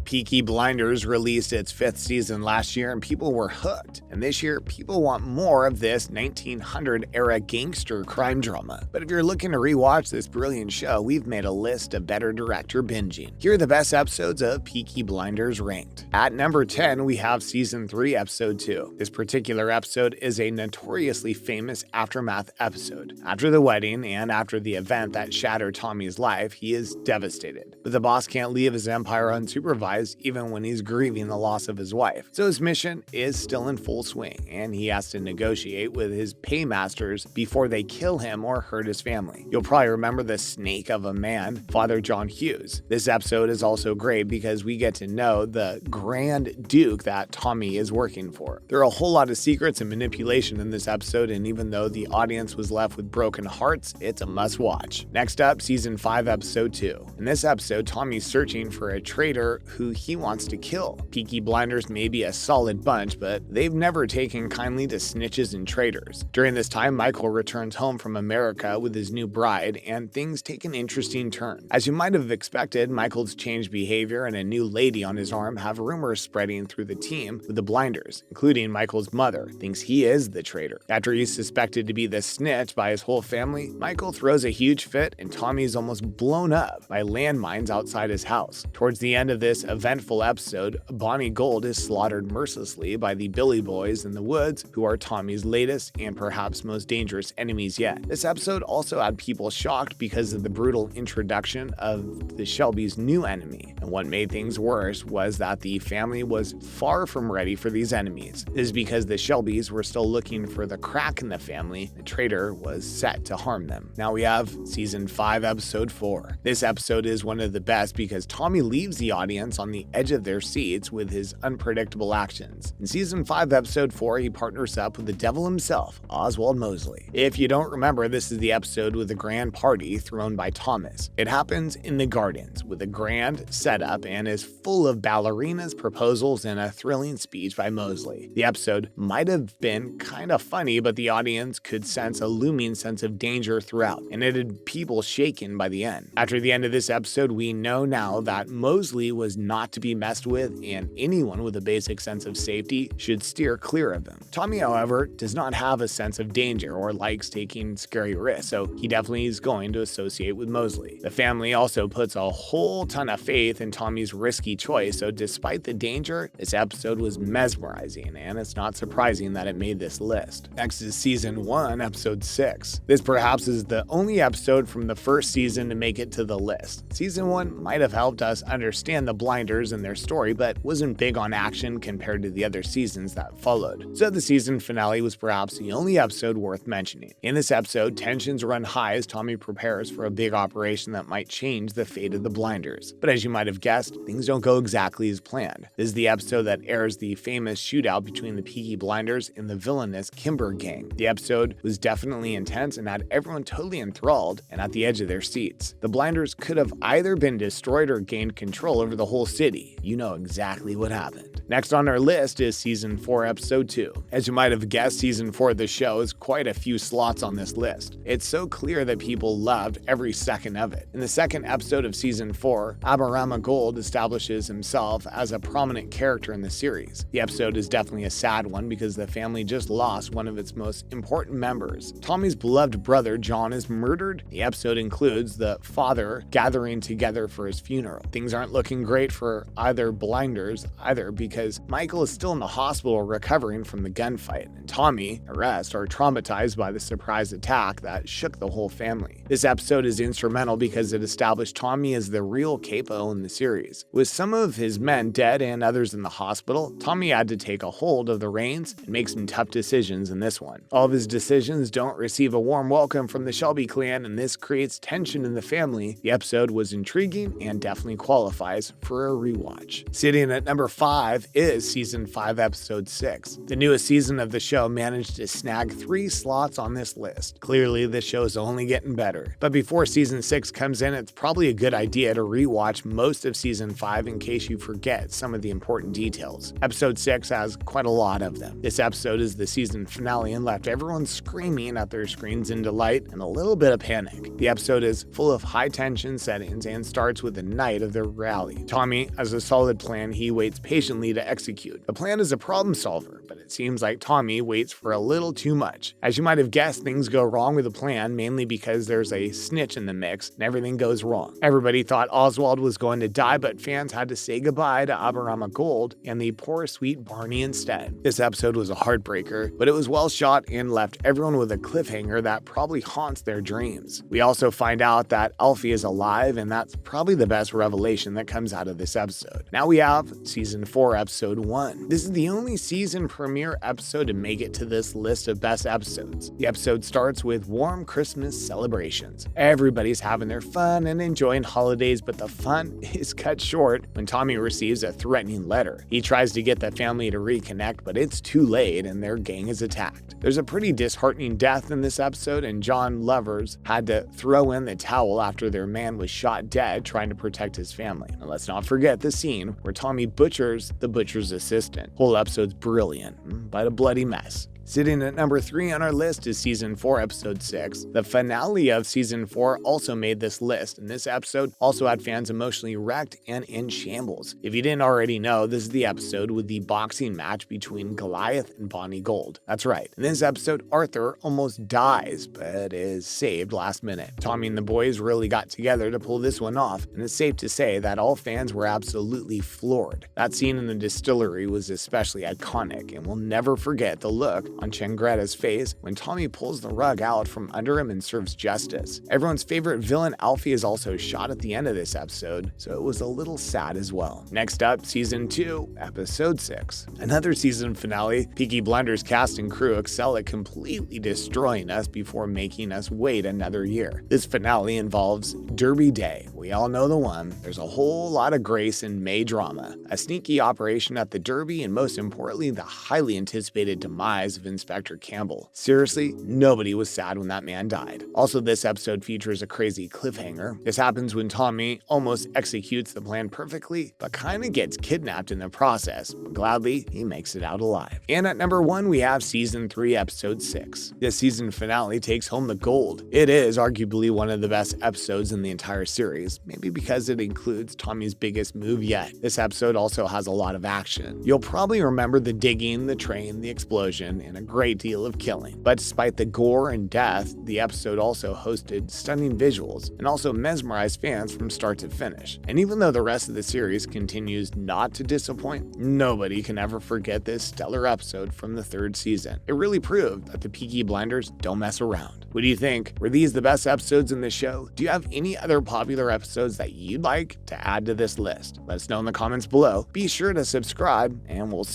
Peaky Blinders released its 5th season last year and people were hooked. And this year, people want more of this 1900-era gangster crime drama. But if you're looking to rewatch this brilliant show, we've made a list of better director binging. Here are the best episodes of Peaky Blinders ranked. At number 10, we have Season 3, Episode 2. This particular episode is a notoriously famous aftermath episode. After the wedding and after the event that shattered Tommy's life, he is devastated. But the boss can't leave his empire unsupervised even when he's grieving the loss of his wife. So his mission is still in full swing, and he has to negotiate with his paymasters before they kill him or hurt his family. You'll probably remember the snake of a man, Father John Hughes. This episode is also great because we get to know the Grand Duke that Tommy is working for. There are a whole lot of secrets and manipulation in this episode, and even though the audience was left with broken hearts, it's a must-watch. Next up, Season 5, Episode 2. In this episode, Tommy's searching for a traitor who he wants to kill. Peaky Blinders may be a solid bunch, but they've never taken kindly to snitches and traitors. During this time, Michael returns home from America with his new bride, and things take an interesting turn. As you might have expected, Michael's changed behavior and a new lady on his arm have rumors spreading through the team with the Blinders, including Michael's mother, thinks he is the traitor. After he's suspected to be the snitch by his whole family, Michael throws a huge fit and Tommy's almost blown up by landmines outside his house. Towards the end of this eventful episode, Bonnie Gold is slaughtered mercilessly by the Billy Boys in the woods, who are Tommy's latest and perhaps most dangerous enemies yet. This episode also had people shocked because of the brutal introduction of the Shelby's new enemy, and what made things worse was that the family was far from ready for these enemies. This is because the Shelbys were still looking for the crack in the family. The traitor was set to harm them. Now we have Season 5, Episode 4. This episode is one of the best because Tommy leaves the audience on the edge of their seats with his unpredictable actions. In Season 5, Episode 4, he partners up with the devil himself, Oswald Mosley. If you don't remember, this is the episode with the grand party thrown by Thomas. It happens in the gardens with a grand setup and is full of ballerinas, proposals, and a thrilling speech by Mosley. The episode might have been kind of funny, but the audience could sense a looming sense of danger throughout, and it had people shaken by the end. After the end of this episode, we know now that Mosley was not to be messed with, and anyone with a basic sense of safety should steer clear of him. Tommy, however, does not have a sense of danger or likes taking scary risks, so he definitely is going to associate with Mosley. The family also puts a whole ton of faith in Tommy's risky choice, so despite the danger, this episode was mesmerizing, and it's not surprising that it made this list. Next is Season 1, Episode 6. This perhaps is the only episode from the first season to make it to the list. Season 1 might have helped us understand the Blinders and their story, but wasn't big on action compared to the other seasons that followed. So the season finale was perhaps the only episode worth mentioning. In this episode, tensions run high as Tommy prepares for a big operation that might change the fate of the Blinders. But as you might have guessed, things don't go exactly as planned. This is the episode that airs the famous shootout between the Peaky Blinders and the villainous Kimber gang. The episode was definitely intense and had everyone totally enthralled and at the edge of their seats. The Blinders could have either been destroyed or gained control over the whole city. You know exactly what happened. Next on our list is Season 4, Episode 2. As you might have guessed, Season 4 of the show is quite a few slots on this list. It's so clear that people loved every second of it. In the second episode of Season 4, Aberama Gold establishes himself as a prominent character in the series. The episode is definitely a sad one because the family just lost one of its most important members. Tommy's beloved brother, John, is murdered. The episode includes the father gathering together for his funeral. Things aren't looking great for either Blinders because Michael is still in the hospital recovering from the gunfight, and Tommy, the rest, are traumatized by the surprise attack that shook the whole family. This episode is instrumental because it established Tommy as the real capo in the series. With some of his men dead and others in the hospital, Tommy had to take a hold of the reins and make some tough decisions in this one. All of his decisions don't receive a warm welcome from the Shelby clan, and this creates tension in the family. The episode was intriguing and definitely qualifies for a rewatch. Sitting at number 5 is Season 5, Episode 6. The newest season of the show managed to snag 3 slots on this list. Clearly, the show is only getting better. But before Season 6 comes in, it's probably a good idea to rewatch most of Season 5 in case you forget some of the important details. Episode 6 has quite a lot of them. This episode is the season finale and left everyone screaming at their screens in delight and a little bit of panic. The episode is full of high-tension settings and starts with the night of their rally. Tommy Tommy has a solid plan he waits patiently to execute. The plan is a problem solver, but it seems like Tommy waits for a little too much. As you might have guessed, things go wrong with the plan, mainly because there's a snitch in the mix and everything goes wrong. Everybody thought Oswald was going to die, but fans had to say goodbye to Aberama Gold and the poor sweet Barney instead. This episode was a heartbreaker, but it was well shot and left everyone with a cliffhanger that probably haunts their dreams. We also find out that Alfie is alive, and that's probably the best revelation that comes out of this episode. Now we have Season 4, Episode 1. This is the only season premiere episode to make it to this list of best episodes. The episode starts with warm Christmas celebrations. Everybody's having their fun and enjoying holidays, but the fun is cut short when Tommy receives a threatening letter. He tries to get the family to reconnect, but it's too late and their gang is attacked. There's a pretty disheartening death in this episode, and John Lovers had to throw in the towel after their man was shot dead trying to protect his family. And let's not forget the scene where Tommy butchers the butcher's assistant. Whole episode's brilliant, but a bloody mess. Sitting at number 3 on our list is Season 4, Episode 6. The finale of Season 4 also made this list, and this episode also had fans emotionally wrecked and in shambles. If you didn't already know, this is the episode with the boxing match between Goliath and Bonnie Gold. That's right. In this episode, Arthur almost dies, but is saved last minute. Tommy and the boys really got together to pull this one off, and it's safe to say that all fans were absolutely floored. That scene in the distillery was especially iconic, and we'll never forget the look on Changreta's face when Tommy pulls the rug out from under him and serves justice. Everyone's favorite villain Alfie is also shot at the end of this episode, so it was a little sad as well. Next up, Season 2, Episode 6. Another season finale. Peaky Blinders cast and crew excel at completely destroying us before making us wait another year. This finale involves Derby Day. We all know the one. There's a whole lot of grace and May drama, a sneaky operation at the Derby, and most importantly, the highly anticipated demise of Inspector Campbell. Seriously, nobody was sad when that man died. Also, this episode features a crazy cliffhanger. This happens when Tommy almost executes the plan perfectly, but kinda gets kidnapped in the process. But gladly, he makes it out alive. And at number 1, we have Season 3, Episode 6. This season finale takes home the gold. It is arguably one of the best episodes in the entire series, maybe because it includes Tommy's biggest move yet. This episode also has a lot of action. You'll probably remember the digging, the train, the explosion, and a great deal of killing. But despite the gore and death, the episode also hosted stunning visuals and also mesmerized fans from start to finish. And even though the rest of the series continues not to disappoint, nobody can ever forget this stellar episode from the 3rd season. It really proved that the Peaky Blinders don't mess around. What do you think? Were these the best episodes in the show? Do you have any other popular episodes that you'd like to add to this list? Let us know in the comments below. Be sure to subscribe, and we'll see